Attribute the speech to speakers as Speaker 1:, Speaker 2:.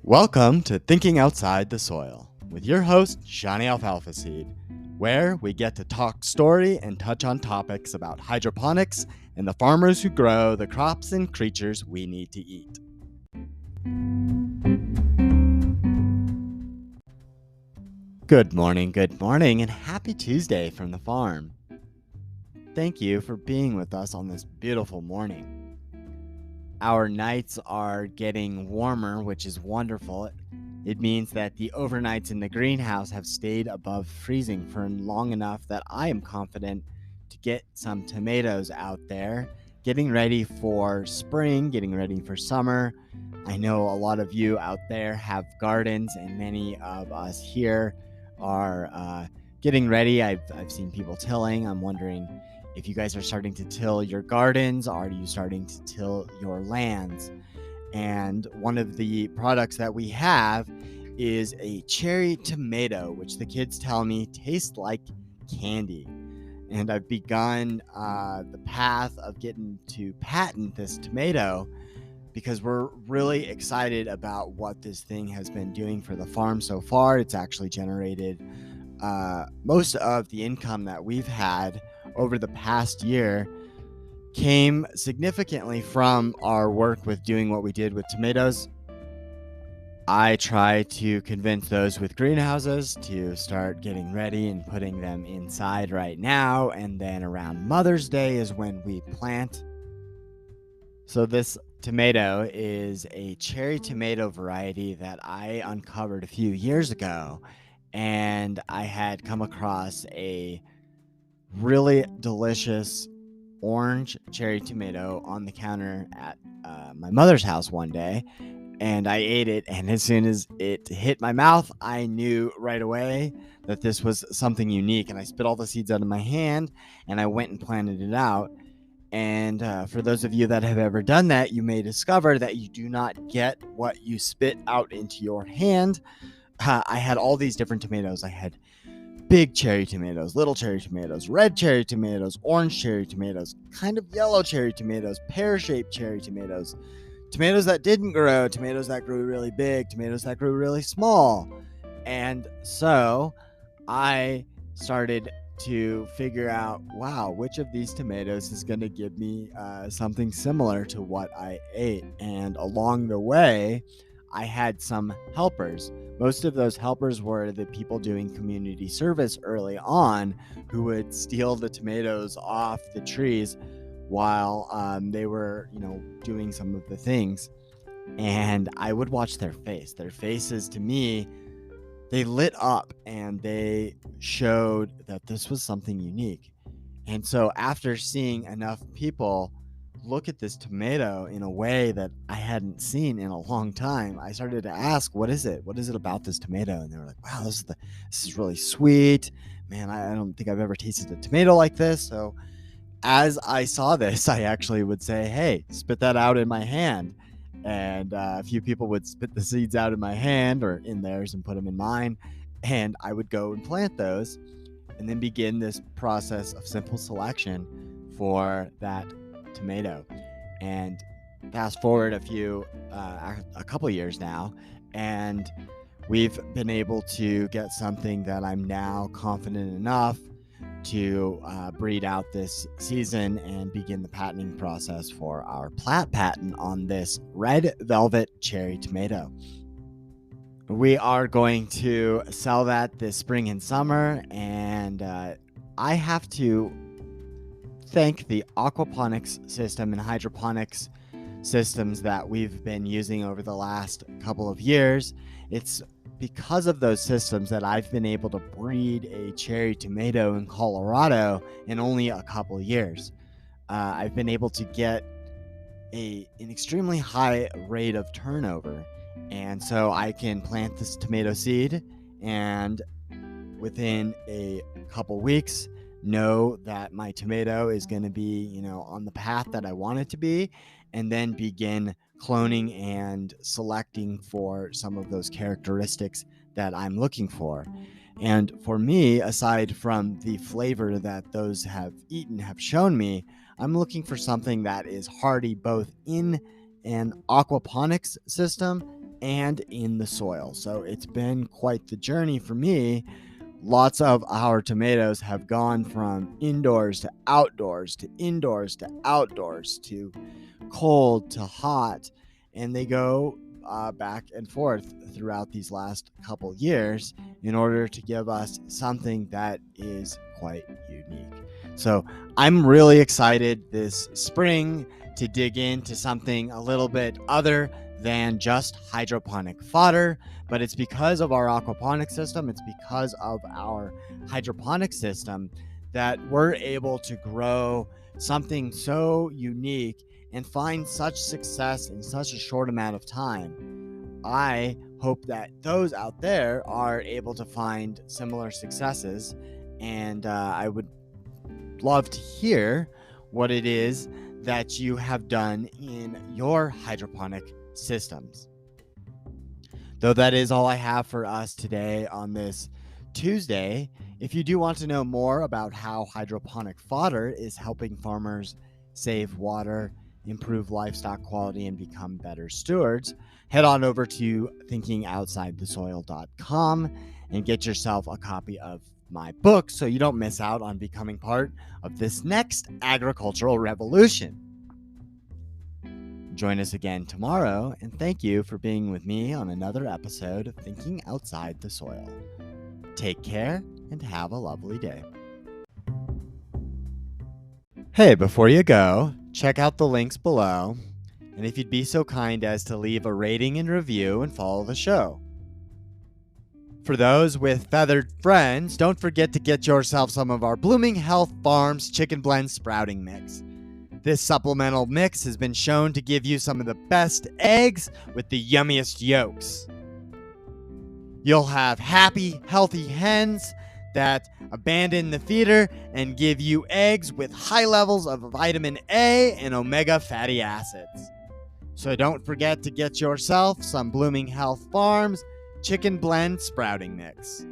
Speaker 1: Welcome to Thinking Outside the Soil with your host, Seany Alfalfaseed, where we get to talk story and touch on topics about hydroponics and the farmers who grow the crops and creatures we need to eat. Good morning, and happy Tuesday from the farm. Thank you for being with us on this beautiful morning. Our nights are getting warmer, which is wonderful. It means that the overnights in the greenhouse have stayed above freezing for long enough that I am confident to get some tomatoes out there, getting ready for spring, getting ready for summer. I know a lot of you out there have gardens, and many of us here are getting ready. I've seen people tilling. I'm wondering if you guys are starting to till your gardens. Are you starting to till your lands? And one of the products that we have is a cherry tomato, which the kids tell me tastes like candy. And I've begun the path of getting to patent this tomato because we're really excited about what this thing has been doing for the farm so far. It's actually generated most of the income that we've had over the past year came significantly from our work with doing what we did with tomatoes. I try to convince those with greenhouses to start getting ready and putting them inside right now, and then around Mother's Day is when we plant. So this tomato is a cherry tomato variety that I uncovered a few years ago, and I had come across a really delicious orange cherry tomato on the counter at my mother's house one day, and I ate it, and as soon as it hit my mouth, I knew right away that this was something unique, and I spit all the seeds out of my hand, and I went and planted it out. And for those of you that have ever done that, you may discover that you do not get what you spit out into your hand. I had all these different tomatoes. I had big cherry tomatoes, little cherry tomatoes, red cherry tomatoes, orange cherry tomatoes, kind of yellow cherry tomatoes, pear-shaped cherry tomatoes, tomatoes that didn't grow, tomatoes that grew really big, tomatoes that grew really small. And so I started to figure out, wow, which of these tomatoes is going to give me something similar to what I ate. And along the way, I had some helpers. Most of those helpers were the people doing community service early on who would steal the tomatoes off the trees while they were, doing some of the things. And I would watch their face. Their faces, to me, they lit up and they showed that this was something unique. And so after seeing enough people look at this tomato in a way that I hadn't seen in a long time, I started to ask, what is it? What is it about this tomato? And they were like, wow, this is really sweet. Man, I don't think I've ever tasted a tomato like this. So as I saw this, I actually would say, hey, spit that out in my hand. And a few people would spit the seeds out in my hand or in theirs and put them in mine. And I would go and plant those and then begin this process of simple selection for that tomato. And fast forward a couple years now, and we've been able to get something that I'm now confident enough to breed out this season and begin the patenting process for our plat patent on this red velvet cherry tomato. We are going to sell that this spring and summer, and I have to thank the aquaponics system and hydroponics systems that we've been using over the last couple of years. It's because of those systems that I've been able to breed a cherry tomato in Colorado in only a couple of years. I've been able to get an extremely high rate of turnover. And so I can plant this tomato seed and within a couple weeks know that my tomato is going to be, on the path that I want it to be, and then begin cloning and selecting for some of those characteristics that I'm looking for. And for me, aside from the flavor that those have shown me, I'm looking for something that is hardy both in an aquaponics system and in the soil. So it's been quite the journey for me. Lots of our tomatoes have gone from indoors to outdoors to indoors to outdoors to cold to hot, and they go back and forth throughout these last couple years in order to give us something that is quite unique. So I'm really excited this spring to dig into something a little bit other than just hydroponic fodder, but it's because of our aquaponic system, it's because of our hydroponic system that we're able to grow something so unique and find such success in such a short amount of time. I hope that those out there are able to find similar successes, and I would love to hear what it is that you have done in your hydroponic systems. Though that is all I have for us today on this Tuesday. If you do want to know more about how hydroponic fodder is helping farmers save water, improve livestock quality, and become better stewards, head on over to thinkingoutsidethesoil.com and get yourself a copy of my book so you don't miss out on becoming part of this next agricultural revolution. Join us again tomorrow, and thank you for being with me on another episode of Thinking Outside the Soil. Take care and have a lovely day. Hey, before you go, check out the links below, and if you'd be so kind as to leave a rating and review and follow the show. For those with feathered friends, don't forget to get yourself some of our Blooming Health Farms Chicken Blend Sprouting Mix. This supplemental mix has been shown to give you some of the best eggs with the yummiest yolks. You'll have happy, healthy hens that abandon the feeder and give you eggs with high levels of vitamin A and omega fatty acids. So don't forget to get yourself some Blooming Health Farms Chicken Blend Sprouting Mix.